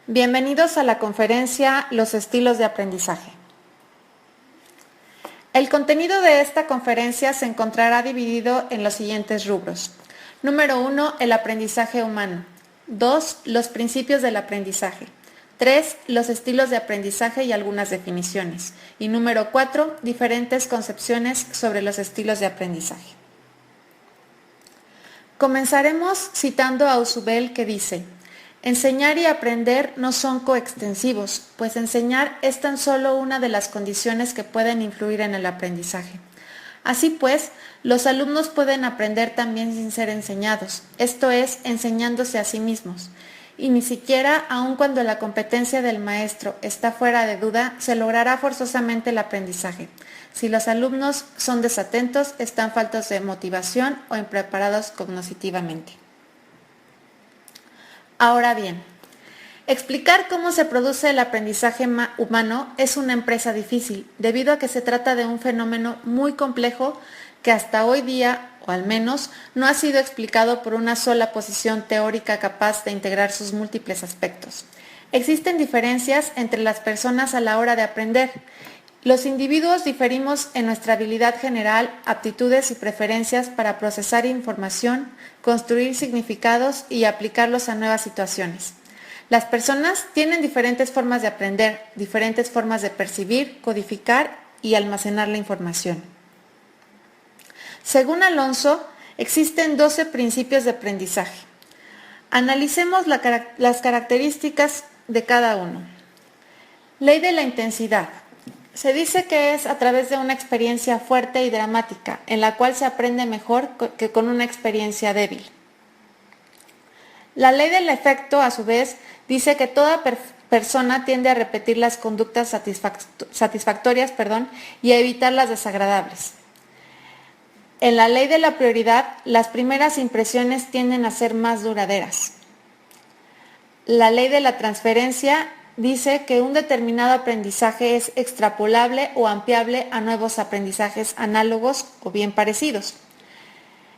Bienvenidos a la conferencia Los estilos de aprendizaje. El contenido de esta conferencia se encontrará dividido en los siguientes rubros. Número 1, el aprendizaje humano. 2, los principios del aprendizaje. 3, los estilos de aprendizaje y algunas definiciones. Y número 4, diferentes concepciones sobre los estilos de aprendizaje. Comenzaremos citando a Ausubel, que dice: enseñar y aprender no son coextensivos, pues enseñar es tan solo una de las condiciones que pueden influir en el aprendizaje. Así pues, los alumnos pueden aprender también sin ser enseñados, esto es, enseñándose a sí mismos. Y ni siquiera, aun cuando la competencia del maestro está fuera de duda, se logrará forzosamente el aprendizaje. Si los alumnos son desatentos, están faltos de motivación o impreparados cognitivamente. Ahora bien, explicar cómo se produce el aprendizaje humano es una empresa difícil, debido a que se trata de un fenómeno muy complejo que hasta hoy día, o al menos, no ha sido explicado por una sola posición teórica capaz de integrar sus múltiples aspectos. Existen diferencias entre las personas a la hora de aprender. Los individuos diferimos en nuestra habilidad general, aptitudes y preferencias para procesar información, construir significados y aplicarlos a nuevas situaciones. Las personas tienen diferentes formas de aprender, diferentes formas de percibir, codificar y almacenar la información. Según Alonso, existen 12 principios de aprendizaje. Analicemos las características de cada uno. Ley de la intensidad. Se dice que es a través de una experiencia fuerte y dramática, en la cual se aprende mejor que con una experiencia débil. La ley del efecto, a su vez, dice que toda persona tiende a repetir las conductas satisfactorias y a evitar las desagradables. En la ley de la prioridad, las primeras impresiones tienden a ser más duraderas. La ley de la transferencia dice que un determinado aprendizaje es extrapolable o ampliable a nuevos aprendizajes análogos o bien parecidos.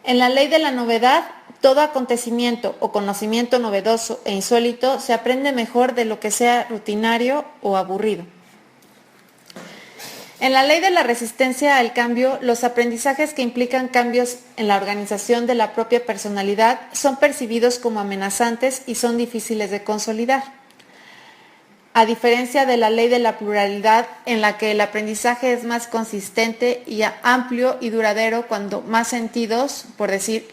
En la ley de la novedad, todo acontecimiento o conocimiento novedoso e insólito se aprende mejor de lo que sea rutinario o aburrido. En la ley de la resistencia al cambio, los aprendizajes que implican cambios en la organización de la propia personalidad son percibidos como amenazantes y son difíciles de consolidar. A diferencia de la ley de la pluralidad, en la que el aprendizaje es más consistente y amplio y duradero cuando más sentidos, por decir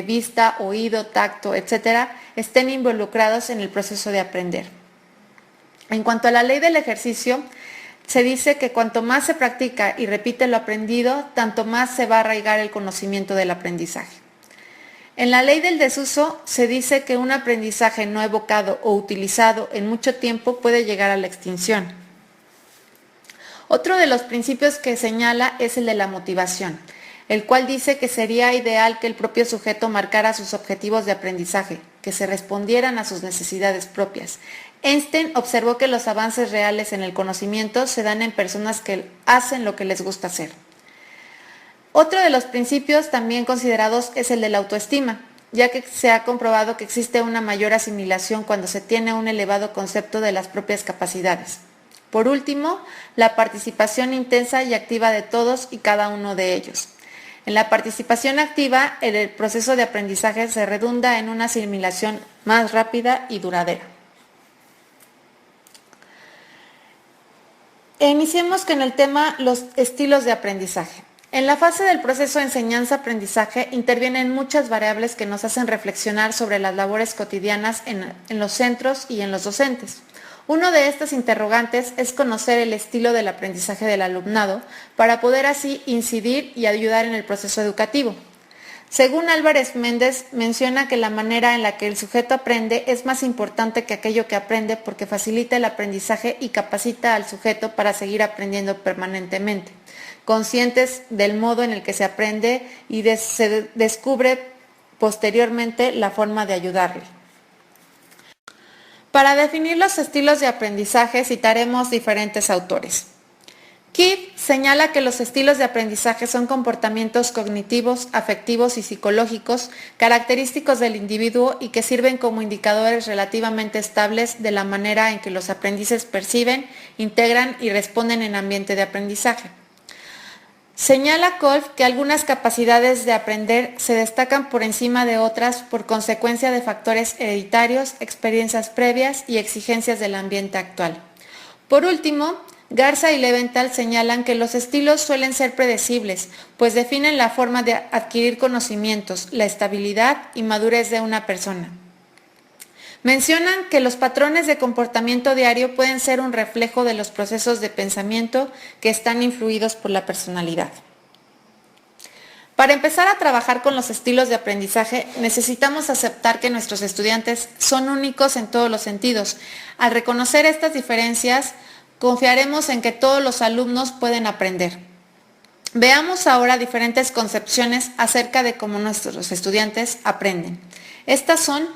vista, oído, tacto, etc., estén involucrados en el proceso de aprender. En cuanto a la ley del ejercicio, se dice que cuanto más se practica y repite lo aprendido, tanto más se va a arraigar el conocimiento del aprendizaje. En la ley del desuso se dice que un aprendizaje no evocado o utilizado en mucho tiempo puede llegar a la extinción. Otro de los principios que señala es el de la motivación, el cual dice que sería ideal que el propio sujeto marcara sus objetivos de aprendizaje, que se respondieran a sus necesidades propias. Einstein observó que los avances reales en el conocimiento se dan en personas que hacen lo que les gusta hacer. Otro de los principios también considerados es el de la autoestima, ya que se ha comprobado que existe una mayor asimilación cuando se tiene un elevado concepto de las propias capacidades. Por último, la participación intensa y activa de todos y cada uno de ellos. En la participación activa, el proceso de aprendizaje se redunda en una asimilación más rápida y duradera. Iniciemos con el tema los estilos de aprendizaje. En la fase del proceso de enseñanza-aprendizaje intervienen muchas variables que nos hacen reflexionar sobre las labores cotidianas en los centros y en los docentes. Uno de estos interrogantes es conocer el estilo del aprendizaje del alumnado para poder así incidir y ayudar en el proceso educativo. Según Álvarez Méndez, menciona que la manera en la que el sujeto aprende es más importante que aquello que aprende porque facilita el aprendizaje y capacita al sujeto para seguir aprendiendo permanentemente, conscientes del modo en el que se aprende y se descubre posteriormente la forma de ayudarle. Para definir los estilos de aprendizaje citaremos diferentes autores. Kidd señala que los estilos de aprendizaje son comportamientos cognitivos, afectivos y psicológicos característicos del individuo y que sirven como indicadores relativamente estables de la manera en que los aprendices perciben, integran y responden en ambiente de aprendizaje. Señala Kolff que algunas capacidades de aprender se destacan por encima de otras por consecuencia de factores hereditarios, experiencias previas y exigencias del ambiente actual. Por último, Garza y Leventhal señalan que los estilos suelen ser predecibles, pues definen la forma de adquirir conocimientos, la estabilidad y madurez de una persona. Mencionan que los patrones de comportamiento diario pueden ser un reflejo de los procesos de pensamiento que están influidos por la personalidad. Para empezar a trabajar con los estilos de aprendizaje, necesitamos aceptar que nuestros estudiantes son únicos en todos los sentidos. Al reconocer estas diferencias, confiaremos en que todos los alumnos pueden aprender. Veamos ahora diferentes concepciones acerca de cómo nuestros estudiantes aprenden. Estas son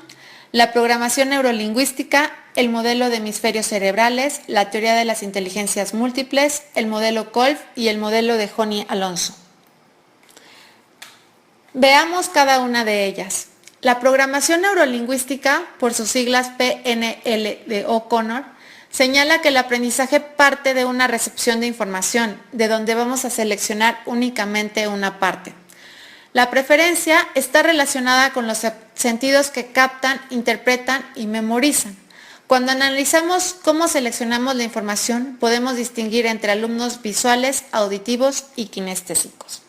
la programación neurolingüística, el modelo de hemisferios cerebrales, la teoría de las inteligencias múltiples, el modelo Kolff y el modelo de Joni Alonso. Veamos cada una de ellas. La programación neurolingüística, por sus siglas PNL de O'Connor, señala que el aprendizaje parte de una recepción de información, de donde vamos a seleccionar únicamente una parte. La preferencia está relacionada con los sentidos que captan, interpretan y memorizan. Cuando analizamos cómo seleccionamos la información, podemos distinguir entre alumnos visuales, auditivos y kinestésicos.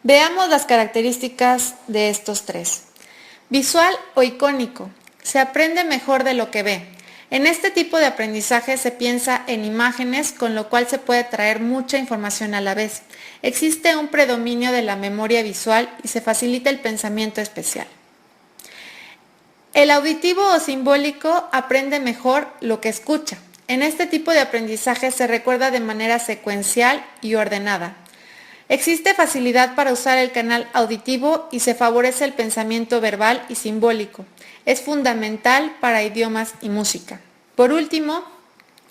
Veamos las características de estos tres. Visual o icónico. Se aprende mejor de lo que ve. En este tipo de aprendizaje se piensa en imágenes, con lo cual se puede traer mucha información a la vez. Existe un predominio de la memoria visual y se facilita el pensamiento especial. El auditivo o simbólico aprende mejor lo que escucha. En este tipo de aprendizaje se recuerda de manera secuencial y ordenada. Existe facilidad para usar el canal auditivo y se favorece el pensamiento verbal y simbólico. Es fundamental para idiomas y música. Por último,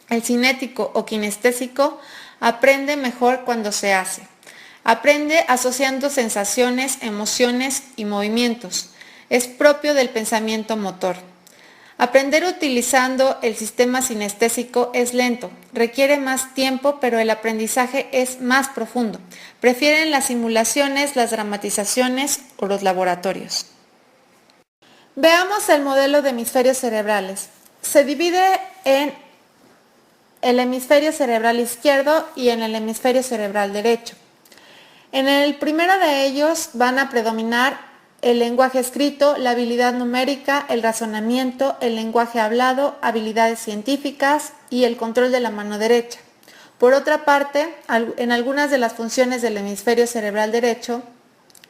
el cinético o kinestésico aprende mejor cuando se hace. Aprende asociando sensaciones, emociones y movimientos. Es propio del pensamiento motor. Aprender utilizando el sistema sinestésico es lento, requiere más tiempo, pero el aprendizaje es más profundo. Prefieren las simulaciones, las dramatizaciones o los laboratorios. Veamos el modelo de hemisferios cerebrales. Se divide en el hemisferio cerebral izquierdo y en el hemisferio cerebral derecho. En el primero de ellos van a predominar el lenguaje escrito, la habilidad numérica, el razonamiento, el lenguaje hablado, habilidades científicas y el control de la mano derecha. Por otra parte, en algunas de las funciones del hemisferio cerebral derecho,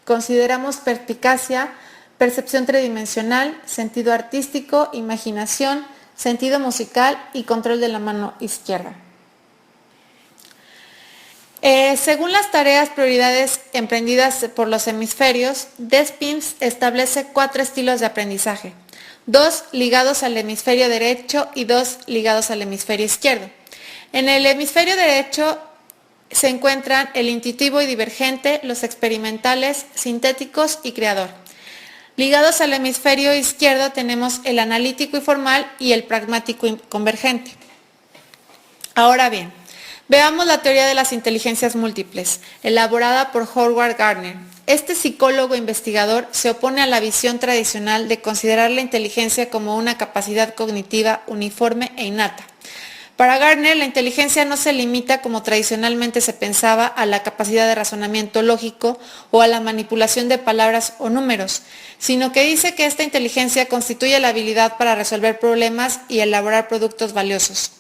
consideramos perspicacia, percepción tridimensional, sentido artístico, imaginación, sentido musical y control de la mano izquierda. Según las tareas prioridades emprendidas por los hemisferios, Despins establece 4 estilos de aprendizaje, 2 ligados al hemisferio derecho y 2 ligados al hemisferio izquierdo. En el hemisferio derecho se encuentran el intuitivo y divergente, los experimentales, sintéticos y creador. Ligados al hemisferio izquierdo tenemos el analítico y formal y el pragmático y convergente. Ahora bien, veamos la teoría de las inteligencias múltiples, elaborada por Howard Gardner. Este psicólogo investigador se opone a la visión tradicional de considerar la inteligencia como una capacidad cognitiva uniforme e innata. Para Gardner, la inteligencia no se limita, como tradicionalmente se pensaba, a la capacidad de razonamiento lógico o a la manipulación de palabras o números, sino que dice que esta inteligencia constituye la habilidad para resolver problemas y elaborar productos valiosos.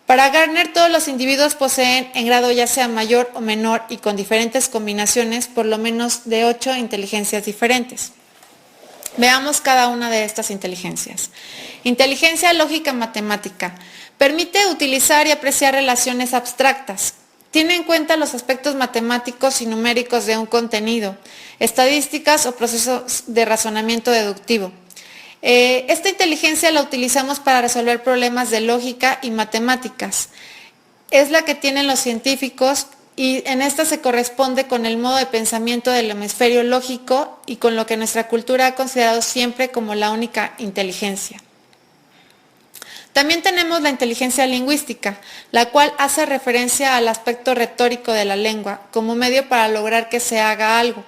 Para Gardner, todos los individuos poseen, en grado ya sea mayor o menor y con diferentes combinaciones, por lo menos de 8 inteligencias diferentes. Veamos cada una de estas inteligencias. Inteligencia lógica matemática. Permite utilizar y apreciar relaciones abstractas. Tiene en cuenta los aspectos matemáticos y numéricos de un contenido, estadísticas o procesos de razonamiento deductivo. Esta inteligencia la utilizamos para resolver problemas de lógica y matemáticas. es la que tienen los científicos y en esta se corresponde con el modo de pensamiento del hemisferio lógico y con lo que nuestra cultura ha considerado siempre como la única inteligencia. También tenemos la inteligencia lingüística, la cual hace referencia al aspecto retórico de la lengua como medio para lograr que se haga algo,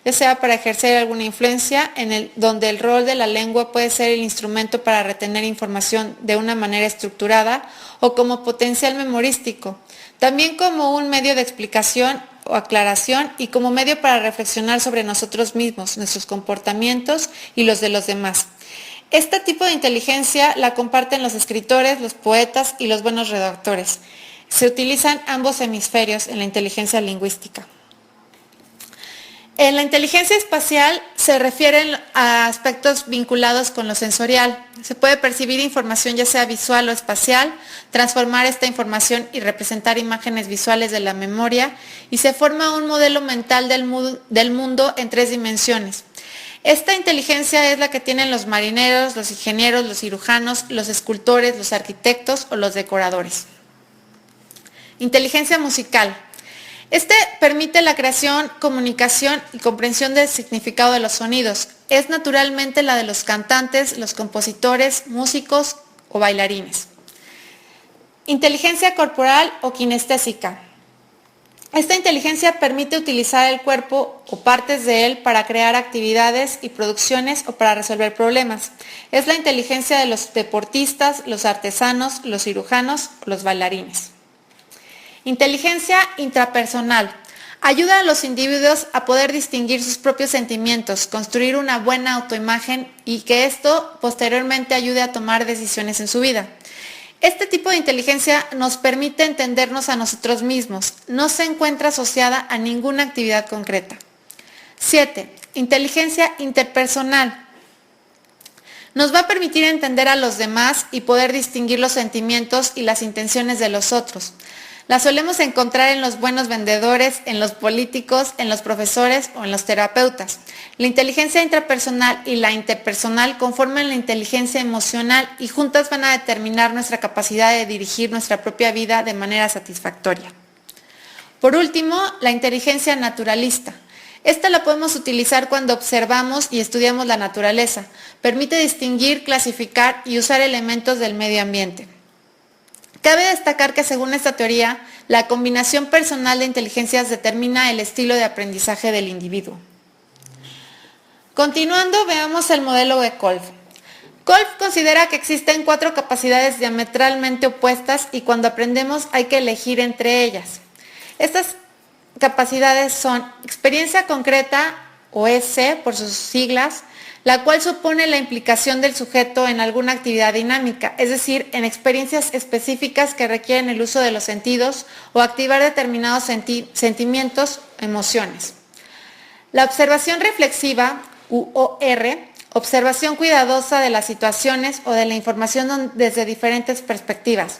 ya sea para ejercer alguna influencia donde el rol de la lengua puede ser el instrumento para retener información de una manera estructurada o como potencial memorístico, también como un medio de explicación o aclaración y como medio para reflexionar sobre nosotros mismos, nuestros comportamientos y los de los demás. Este tipo de inteligencia la comparten los escritores, los poetas y los buenos redactores. Se utilizan ambos hemisferios en la inteligencia lingüística. En la inteligencia espacial se refieren a aspectos vinculados con lo sensorial. Se puede percibir información ya sea visual o espacial, transformar esta información y representar imágenes visuales de la memoria y se forma un modelo mental del mundo en 3 dimensiones. Esta inteligencia es la que tienen los marineros, los ingenieros, los cirujanos, los escultores, los arquitectos o los decoradores. Inteligencia musical. Este permite la creación, comunicación y comprensión del significado de los sonidos. Es naturalmente la de los cantantes, los compositores, músicos o bailarines. Inteligencia corporal o kinestésica. Esta inteligencia permite utilizar el cuerpo o partes de él para crear actividades y producciones o para resolver problemas. Es la inteligencia de los deportistas, los artesanos, los cirujanos o los bailarines. Inteligencia intrapersonal. Ayuda a los individuos a poder distinguir sus propios sentimientos, construir una buena autoimagen y que esto posteriormente ayude a tomar decisiones en su vida. Este tipo de inteligencia nos permite entendernos a nosotros mismos. No se encuentra asociada a ninguna actividad concreta. 7. Inteligencia interpersonal. Nos va a permitir entender a los demás y poder distinguir los sentimientos y las intenciones de los otros. La solemos encontrar en los buenos vendedores, en los políticos, en los profesores o en los terapeutas. La inteligencia intrapersonal y la interpersonal conforman la inteligencia emocional y juntas van a determinar nuestra capacidad de dirigir nuestra propia vida de manera satisfactoria. Por último, la inteligencia naturalista. Esta la podemos utilizar cuando observamos y estudiamos la naturaleza. Permite distinguir, clasificar y usar elementos del medio ambiente. Cabe destacar que según esta teoría, la combinación personal de inteligencias determina el estilo de aprendizaje del individuo. Continuando, veamos el modelo de Kolb. Kolb considera que existen 4 capacidades diametralmente opuestas y cuando aprendemos hay que elegir entre ellas. Estas capacidades son experiencia concreta, o EC por sus siglas, la cual supone la implicación del sujeto en alguna actividad dinámica, es decir, en experiencias específicas que requieren el uso de los sentidos o activar determinados sentimientos, emociones. La observación reflexiva, OR, observación cuidadosa de las situaciones o de la información desde diferentes perspectivas.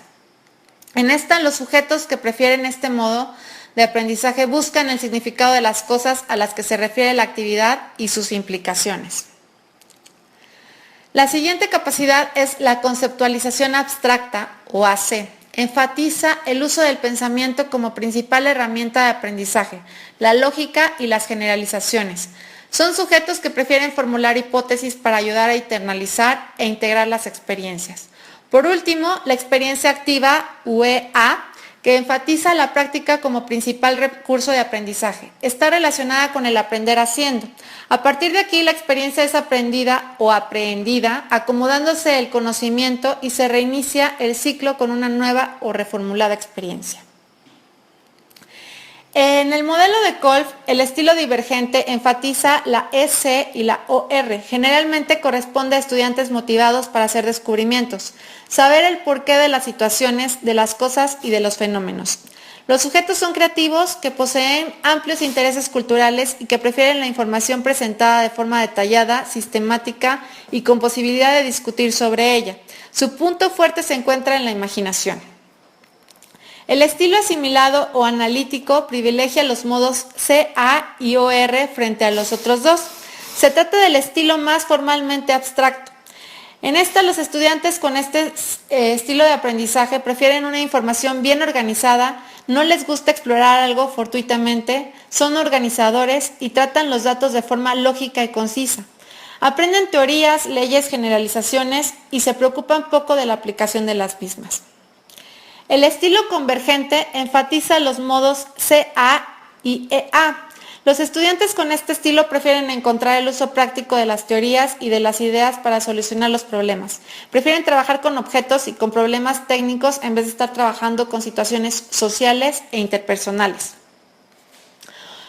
En esta, los sujetos que prefieren este modo de aprendizaje buscan el significado de las cosas a las que se refiere la actividad y sus implicaciones. La siguiente capacidad es la conceptualización abstracta, o AC. Enfatiza el uso del pensamiento como principal herramienta de aprendizaje, la lógica y las generalizaciones. Son sujetos que prefieren formular hipótesis para ayudar a internalizar e integrar las experiencias. Por último, la experiencia activa, UEA, que enfatiza la práctica como principal recurso de aprendizaje. Está relacionada con el aprender haciendo. A partir de aquí, la experiencia es aprendida o aprehendida, acomodándose el conocimiento y se reinicia el ciclo con una nueva o reformulada experiencia. En el modelo de Kolb, el estilo divergente enfatiza la EC y la OR. Generalmente corresponde a estudiantes motivados para hacer descubrimientos, saber el porqué de las situaciones, de las cosas y de los fenómenos. Los sujetos son creativos que poseen amplios intereses culturales y que prefieren la información presentada de forma detallada, sistemática y con posibilidad de discutir sobre ella. Su punto fuerte se encuentra en la imaginación. El estilo asimilado o analítico privilegia los modos CA y OR frente a los otros dos. Se trata del estilo más formalmente abstracto. En esta, los estudiantes con este estilo de aprendizaje prefieren una información bien organizada, no les gusta explorar algo fortuitamente, son organizadores y tratan los datos de forma lógica y concisa. Aprenden teorías, leyes, generalizaciones y se preocupan poco de la aplicación de las mismas. El estilo convergente enfatiza los modos CA y EA. Los estudiantes con este estilo prefieren encontrar el uso práctico de las teorías y de las ideas para solucionar los problemas. Prefieren trabajar con objetos y con problemas técnicos en vez de estar trabajando con situaciones sociales e interpersonales.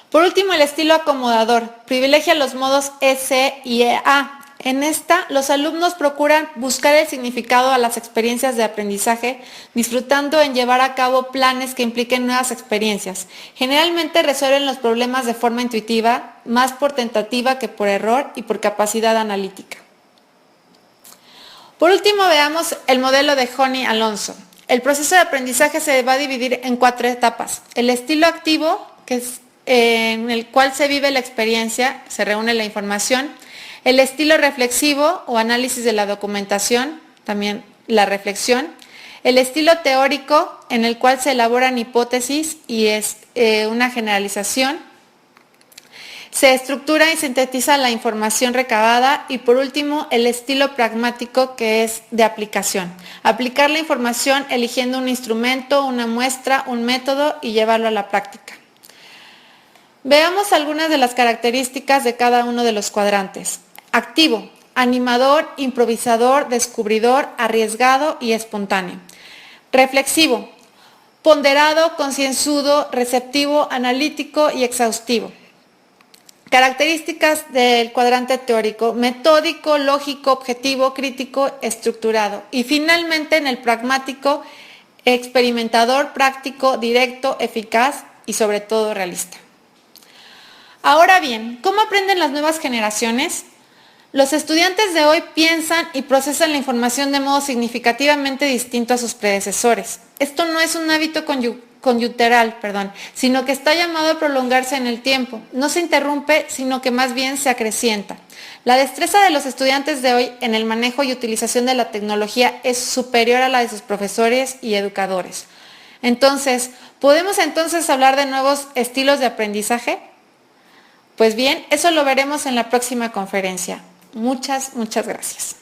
Por último, el estilo acomodador privilegia los modos EC y EA. En esta, los alumnos procuran buscar el significado a las experiencias de aprendizaje, disfrutando en llevar a cabo planes que impliquen nuevas experiencias. Generalmente resuelven los problemas de forma intuitiva, más por tentativa que por error y por capacidad analítica. Por último, veamos el modelo de Honey Alonso. El proceso de aprendizaje se va a dividir en 4 etapas. El estilo activo, que es en el cual se vive la experiencia, se reúne la información. El estilo reflexivo o análisis de la documentación, también la reflexión. El estilo teórico, en el cual se elaboran hipótesis y es una generalización. Se estructura y sintetiza la información recabada. Y por último, el estilo pragmático, que es de aplicación. Aplicar la información eligiendo un instrumento, una muestra, un método y llevarlo a la práctica. Veamos algunas de las características de cada uno de los cuadrantes. Activo, animador, improvisador, descubridor, arriesgado y espontáneo. Reflexivo, ponderado, concienzudo, receptivo, analítico y exhaustivo. Características del cuadrante teórico: metódico, lógico, objetivo, crítico, estructurado. Y finalmente en el pragmático, experimentador, práctico, directo, eficaz y sobre todo realista. Ahora bien, ¿cómo aprenden las nuevas generaciones? Los estudiantes de hoy piensan y procesan la información de modo significativamente distinto a sus predecesores. Esto no es un hábito coyuntural, sino que está llamado a prolongarse en el tiempo. No se interrumpe, sino que más bien se acrecienta. La destreza de los estudiantes de hoy en el manejo y utilización de la tecnología es superior a la de sus profesores y educadores. Entonces, ¿podemos hablar de nuevos estilos de aprendizaje? Pues bien, eso lo veremos en la próxima conferencia. Muchas gracias.